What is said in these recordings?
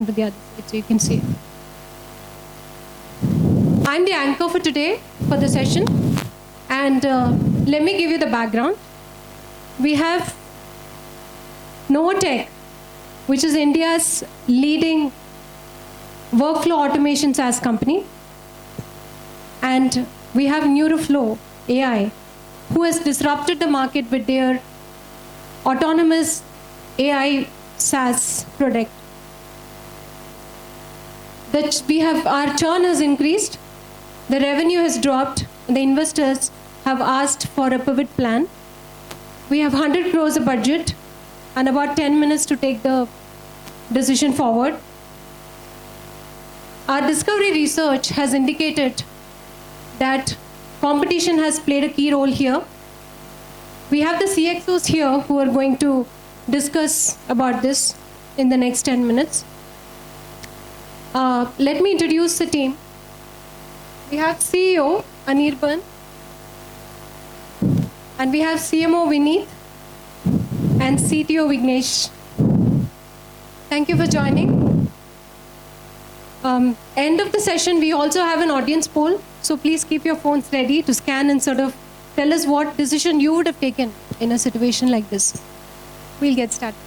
to the other side so you can see it. I'm the anchor for today for the session, and let me give you the background. We have Novatech, which is India's leading workflow automation SaaS company, and we have Neuroflow AI, who has disrupted the market with their autonomous AI SaaS product. Our churn has increased, the revenue has dropped, the investors have asked for a pivot plan. We have 100 crores of budget and about 10 minutes to take the decision forward. Our discovery research has indicated that competition has played a key role here. We have the CXOs here who are going to discuss about this in the next 10 minutes. Let me introduce the team. We have CEO Anirban, and we have CMO Vineet, and CTO Vignesh. Thank you for joining. End of the session, we also have an audience poll, so please keep your phones ready to scan and sort of tell us what decision you would have taken in a situation like this. We'll get started.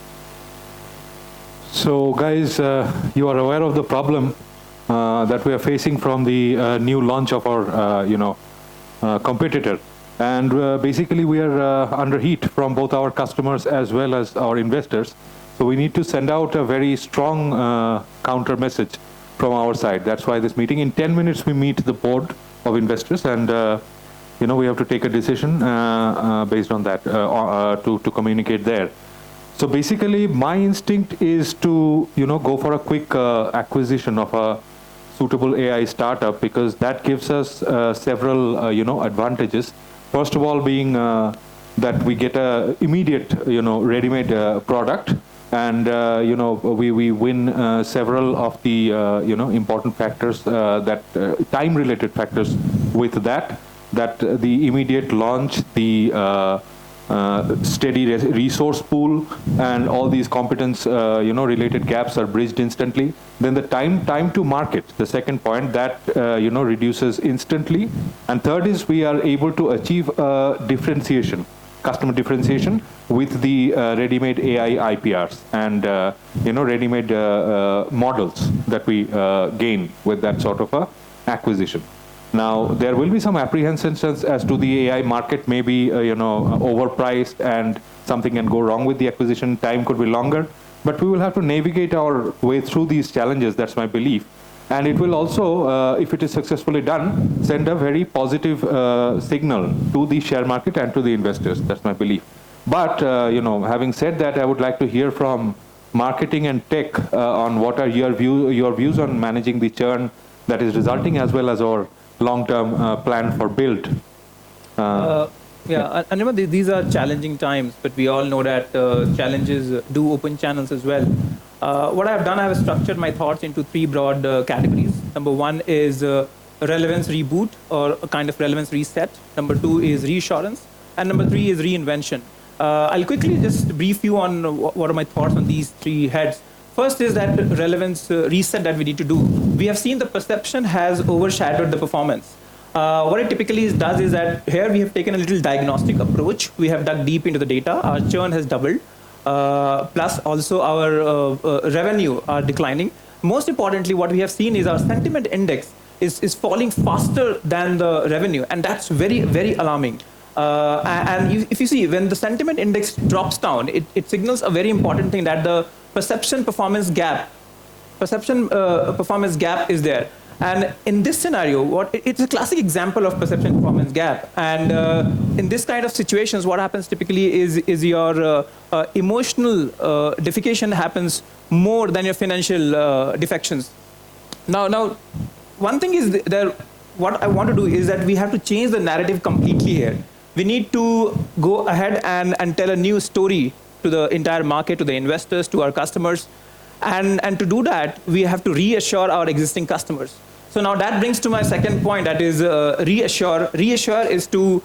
So guys, you are aware of the problem that we are facing from the new launch of our competitor. And basically we are under heat from both our customers as well as our investors. So we need to send out a very strong counter message from our side. That's why this meeting, in 10 minutes we meet the board of investors, and we have to take a decision based on that to communicate there. So basically my instinct is to go for a quick acquisition of a suitable AI startup, because that gives us several advantages. First of all, being that we get a immediate ready-made product, and we win several of the important factors, that time-related factors with that the immediate launch, the steady resource pool, and all these competence related gaps are bridged instantly. Then the time to market, the second point, that reduces instantly. And third is we are able to achieve differentiation, customer differentiation, with the ready-made AI IPRs and ready-made models that we gain with that sort of a acquisition. Now, there will be some apprehensions as to the AI market may be overpriced, and something can go wrong with the acquisition. Time could be longer, but we will have to navigate our way through these challenges. That's my belief. And it will also, if it is successfully done, send a very positive signal to the share market and to the investors. That's my belief. But having said that, I would like to hear from marketing and tech on what are your views on managing the churn that is resulting, as well as our long-term plan for build. Anirban, these are challenging times, but we all know that challenges do open channels as well. What I have done, I have structured my thoughts into three broad categories. Number one is relevance reboot, or a kind of relevance reset. Number two is reassurance. And number three is reinvention. I'll quickly just brief you on what are my thoughts on these three heads. First is that relevance reset that we need to do. We have seen the perception has overshadowed the performance. What it typically does is that here we have taken a little diagnostic approach. We have dug deep into the data. Our churn has doubled. Plus also our revenue are declining. Most importantly, what we have seen is our sentiment index is falling faster than the revenue, and that's very, very alarming. If you see, when the sentiment index drops down, it signals a very important thing, that the perception performance gap is there. And in this scenario, it's a classic example of perception performance gap. And in this kind of situations, what happens typically is your emotional defecation happens more than your financial defections. Now, one thing is what I want to do is that we have to change the narrative completely here. We need to go ahead and tell a new story to the entire market, to the investors, to our customers. And to do that, we have to reassure our existing customers. So now that brings to my second point, that is reassure. Reassure is to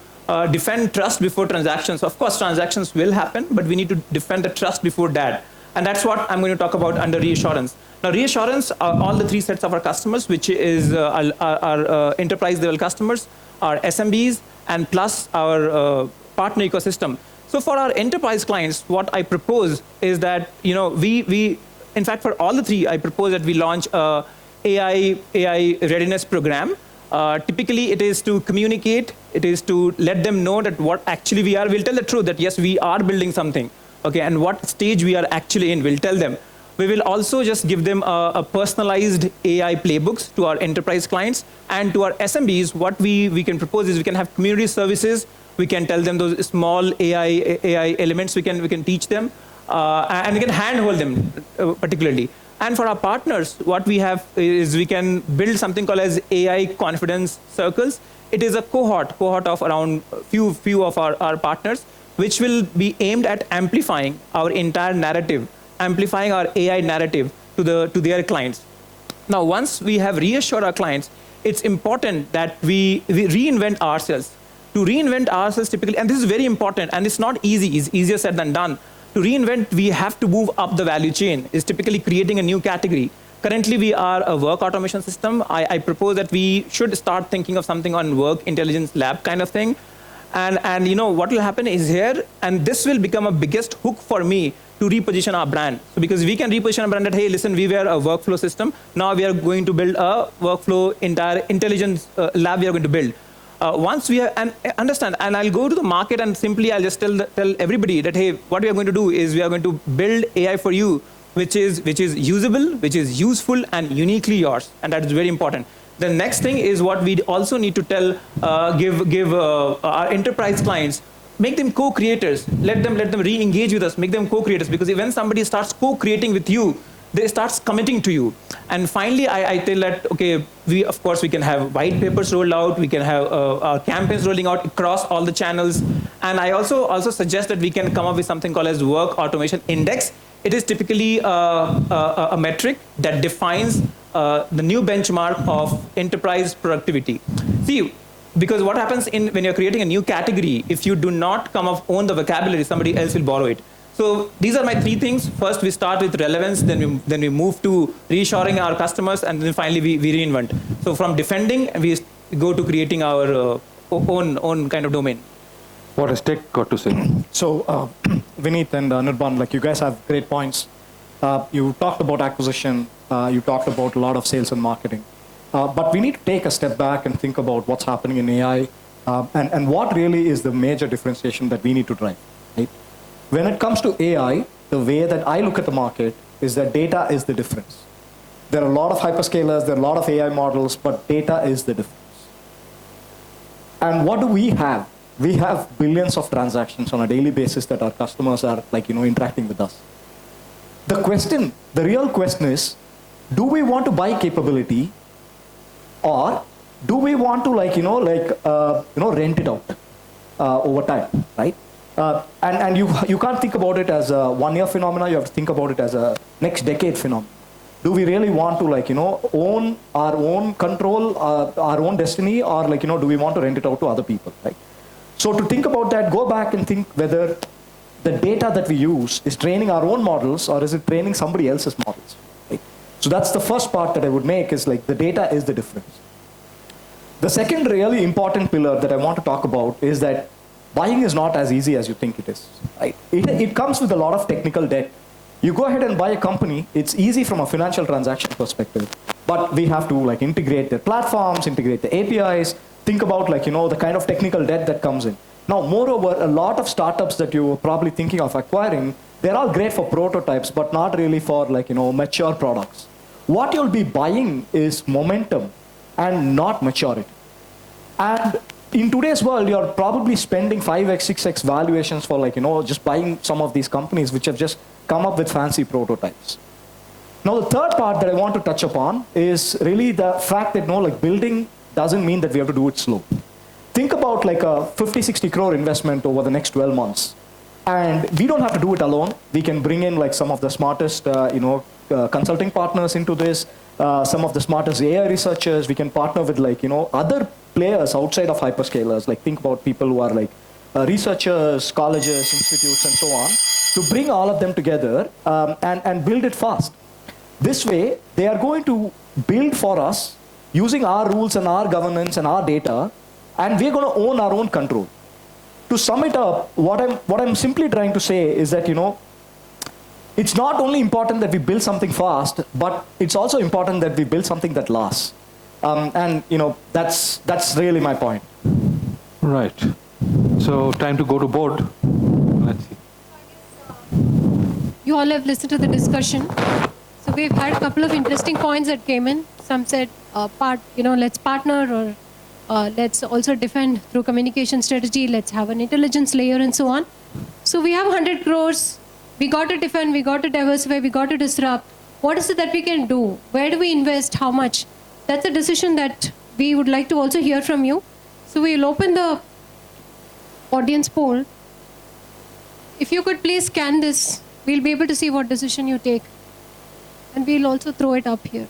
defend trust before transactions. Of course, transactions will happen, but we need to defend the trust before that. And that's what I'm going to talk about under reassurance. Now, reassurance are all the three sets of our customers, which is our enterprise level customers, our SMBs, and plus our partner ecosystem. So for our enterprise clients, what I propose is that, we in fact, for all the three, I propose that we launch a AI readiness program. Typically, it is to communicate, it is to let them know that what actually we are. We'll tell the truth that yes, we are building something, okay, and what stage we are actually in. We'll tell them. We will also just give them a personalized AI playbooks to our enterprise clients, and to our SMBs. What we can propose is we can have community services. We can tell them those small AI elements. We can teach them, and we can handhold them particularly. And for our partners, what we have is we can build something called as AI confidence circles. It is a cohort of around few of our partners, which will be aimed at amplifying our entire narrative, amplifying our AI narrative to their clients. Now, once we have reassured our clients, it's important that we reinvent ourselves. To reinvent ourselves typically, and this is very important, and it's not easy, it's easier said than done. To reinvent, we have to move up the value chain. It's typically creating a new category. Currently, we are a work automation system. I propose that we should start thinking of something on work intelligence lab kind of thing. And what will happen is here, and this will become a biggest hook for me to reposition our brand. So because we can reposition our brand that, hey, listen, we were a workflow system. Now we are going to build a workflow entire intelligence lab we are going to build. Once we have, and understand, and I'll go to the market and simply I'll just tell everybody that, hey, what we are going to do is we are going to build AI for you, which is usable, which is useful and uniquely yours, and that is very important. The next thing is what we also need to tell, give our enterprise clients, make them co-creators, let them re-engage with us, make them co-creators, because when somebody starts co-creating with you, they start committing to you. And finally, I tell that, okay, of course we can have white papers rolled out, we can have our campaigns rolling out across all the channels, and I also suggest that we can come up with something called as work automation index. It is typically a metric that defines the new benchmark of enterprise productivity. See, because what happens when you're creating a new category, if you do not own the vocabulary, somebody else will borrow it. So these are my three things. First, we start with relevance, then we move to reassuring our customers, and then finally we reinvent. So from defending, we go to creating our own kind of domain. What has tech got to say? So Vineet and Anirban, like you guys have great points. You talked about acquisition, you talked about a lot of sales and marketing. But we need to take a step back and think about what's happening in AI and what really is the major differentiation that we need to drive. Right? When it comes to AI, the way that I look at the market is that data is the difference. There are a lot of hyperscalers, there are a lot of AI models, but data is the difference. And what do we have? We have billions of transactions on a daily basis that our customers are interacting with us. The real question is, do we want to buy capability, or do we want to rent it out over time, right? And you can't think about it as a 1-year phenomenon. You have to think about it as a next decade phenomenon. Do we really want to own our own control, our own destiny, or do we want to rent it out to other people, right? So to think about that, go back and think whether the data that we use is training our own models or is it training somebody else's models. Right? So that's the first part that I would make, is the data is the difference. The second really important pillar that I want to talk about is that buying is not as easy as you think it is. Right? It comes with a lot of technical debt. You go ahead and buy a company, it's easy from a financial transaction perspective, but we have to integrate their platforms, integrate the APIs, think about the kind of technical debt that comes in. Now, moreover, a lot of startups that you're probably thinking of acquiring, they're all great for prototypes, but not really for mature products. What you'll be buying is momentum and not maturity. And in today's world, you're probably spending 5x, 6x valuations for just buying some of these companies which have just come up with fancy prototypes. Now, the third part that I want to touch upon is really the fact that building doesn't mean that we have to do it slow. Think about a 50, 60 crore investment over the next 12 months. And we don't have to do it alone. We can bring in some of the smartest consulting partners into this, some of the smartest AI researchers. We can partner with other players outside of hyperscalers. Think about people who are researchers, colleges, institutes, and so on, to bring all of them together and build it fast. This way, they are going to build for us using our rules and our governance and our data, and we're going to own our own control. To sum it up, what I'm simply trying to say is that, it's not only important that we build something fast, but it's also important that we build something that lasts. And that's really my point. Right. So time to go to board. Let's see. You all have listened to the discussion. So we've had a couple of interesting points that came in. Some said, let's partner, or let's also defend through communication strategy. Let's have an intelligence layer and so on. So we have 100 crores. We got to defend, we got to diversify, we got to disrupt. What is it that we can do? Where do we invest? How much? That's a decision that we would like to also hear from you. So we'll open the audience poll. If you could please scan this, we'll be able to see what decision you take. And we'll also throw it up here.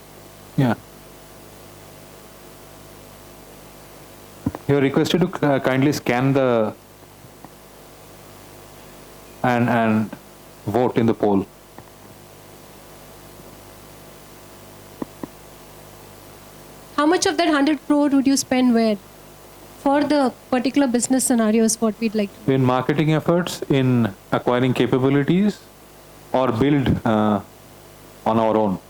Yeah. You're requested to kindly scan the and vote in the poll. How much of that 100 crore would you spend where? For the particular business scenarios, what we'd like to do? In marketing efforts, in acquiring capabilities, or build on our own.